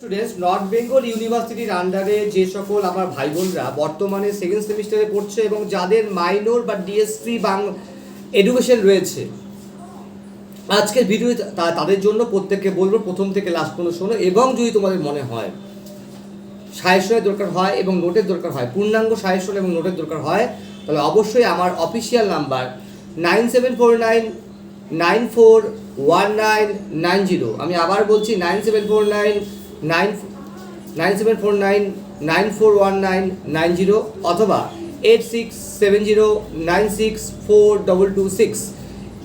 Students, north Bengal ইউনিভার্সিটির আন্ডারে যে সকল আমার ভাই বোনরা বর্তমানে সেকেন্ড সেমিস্টারে পড়ছে এবং যাদের মাইনর বা ডিএসসি এডুকেশন রয়েছে, আজকের ভিডিও তাদের জন্য প্রত্যেককে বলবো প্রথম থেকে লাস্ট পর্যন্ত শোনো। এবং যদি তোমাদের মনে হয় সাজেশনের দরকার হয় এবং নোটের দরকার হয়, পূর্ণাঙ্গ সাজেশন এবং নোটের দরকার হয়, তাহলে অবশ্যই আমার অফিসিয়াল নাম্বার 9749941990, আমি আবার বলছি 9749941990 অথবা 8670964226,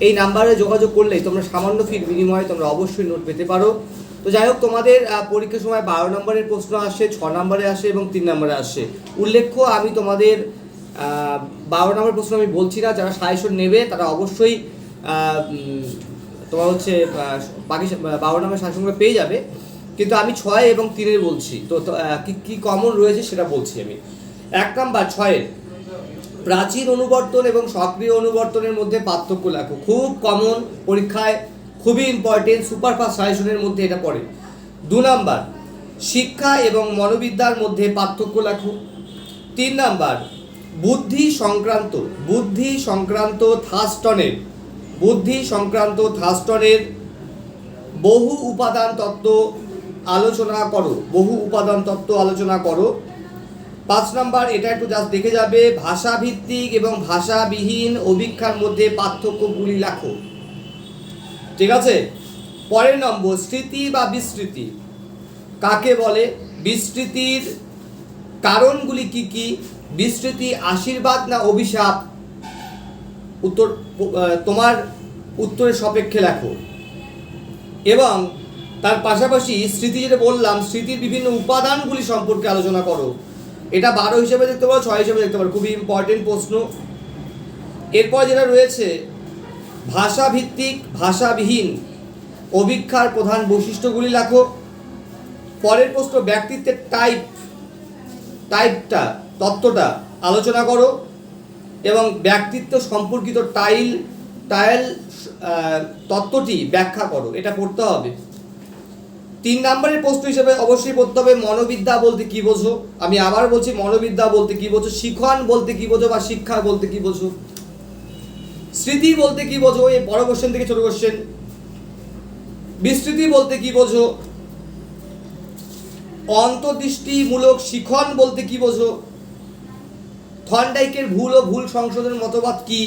এই নাম্বারে যোগাযোগ করলেই তোমরা সামান্য ফির বিনিময়ে তোমরা অবশ্যই নোট পেতে পারো। তো যাই হোক, তোমাদের পরীক্ষার সময় 12 নম্বরের প্রশ্ন আসে, 6 নম্বরে আসে এবং 3 নম্বরে আসে। উল্লেখ্য, আমি তোমাদের 12 নম্বর প্রশ্ন আমি বলছি না, যারা সাজেশন নেবে তারা অবশ্যই তোমার হচ্ছে বাকি 12 নম্বর সাজেশনগুলো পেয়ে যাবে, কিন্তু আমি 6 এবং 3 বলছি। তো কি কমন রয়েছে সেটা বলছি আমি। 1 নাম্বার 6-এর প্রাচীন অনুবর্তন এবং সক্রিয় অনুবর্তনের মধ্যে পার্থক্য লেখো। খুব কমন, পরীক্ষায় খুবই ইম্পর্টেন্ট, সুপারফাস্ট সাজেশনের মধ্যে এটা পড়ে। 2 নাম্বার শিক্ষা এবং মনোবিদ্যার মধ্যে পার্থক্য লেখো। 3 নাম্বার বুদ্ধি সংক্রান্ত থার্স্টনের বহু উপাদান তত্ত্ব আলোচনা করো। 5 নাম্বার, এটা একটু জাস্ট দেখে যাবে, ভাষাভিত্তিক এবং ভাষাবিহীন অভিক্ষার মধ্যে পার্থক্যগুলি লেখো। ঠিক আছে। পরের নম্বর, স্মৃতি বা বিস্মৃতি কাকে বলে, বিস্মৃতির কারণগুলি কি কি, বিস্মৃতি আশীর্বাদ না অভিশাপ, উত্তর তোমার উত্তরের সাপেক্ষে লেখো। এবং তার পাশাপাশি স্মৃতি, যেটা বললাম, স্মৃতির বিভিন্ন উপাদানগুলি সম্পর্কে আলোচনা করো। এটা 12 হিসেবে দেখতে পারো, 6 হিসেবে দেখতে পারো, খুবই ইম্পর্টেন্ট প্রশ্ন। এরপর যেটা রয়েছে, ভাষাভিত্তিক ভাষাবিহীন অভিক্ষার প্রধান বৈশিষ্ট্যগুলি লেখো। পরের প্রশ্ন, ব্যক্তিত্বের তত্ত্বটা আলোচনা করো এবং ব্যক্তিত্ব সম্পর্কিত টাইল তত্ত্বটি ব্যাখ্যা করো। এটা পড়তে হবে। 3 নম্বরের প্রশ্ন হিসেবে অবশ্যই পড়তে হবে, মনোবিদ্যা বলতে কি বোঝো। আমি আবার বলছি, মনোবিদ্যা বলতে কি বোঝো, শিখন বলতে কি বোঝো বা শিক্ষা বলতে কি বোঝো, স্মৃতি বলতে কি বোঝো, এই বড় কোশ্চেন থেকে ছোট কোশ্চেন, বিস্মৃতি বলতে কি বোঝো, অন্তর্দৃষ্টিমূলক শিখন বলতে কি বোঝো, থর্নডাইকের ভুল ও ভুল সংশোধন মতবাদ কি,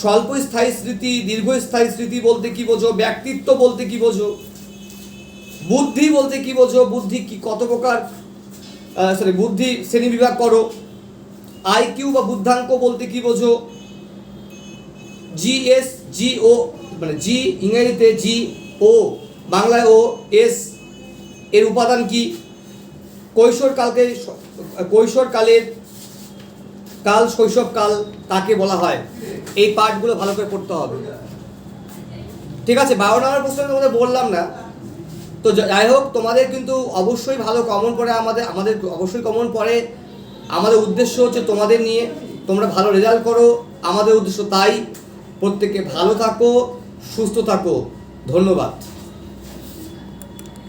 স্বল্পস্থায়ী স্মৃতি দীর্ঘস্থায়ী স্মৃতি বলতে কি বোঝো, ব্যক্তিত্ব বলতে কি বোঝো, বুদ্ধি বলতে কি বোঝো, বুদ্ধি কি কত প্রকার, বুদ্ধি শ্রেণীবিভাগ করো, আইকিউ বা বুদ্ধাঙ্ক বলতে কি বোঝো, জিও মানে জি ইংরেজিতে জি ও বাংলায় ও এস এর উপাদান কি, শৈশবকাল কাকে বলা হয়। এই পার্টগুলো ভালো করে পড়তে হবে। ঠিক আছে। 12 নম্বর প্রশ্ন তোমাদের বললাম না, তো যাই হোক, তোমাদের কিন্তু অবশ্যই ভালো কমন পড়ে, আমাদের অবশ্যই কমন পড়ে। আমাদের উদ্দেশ্য হচ্ছে তোমাদের নিয়ে তোমরা ভালো রেজাল্ট করো, আমাদের উদ্দেশ্য তাই। প্রত্যেকে ভালো থাকো, সুস্থ থাকো। ধন্যবাদ।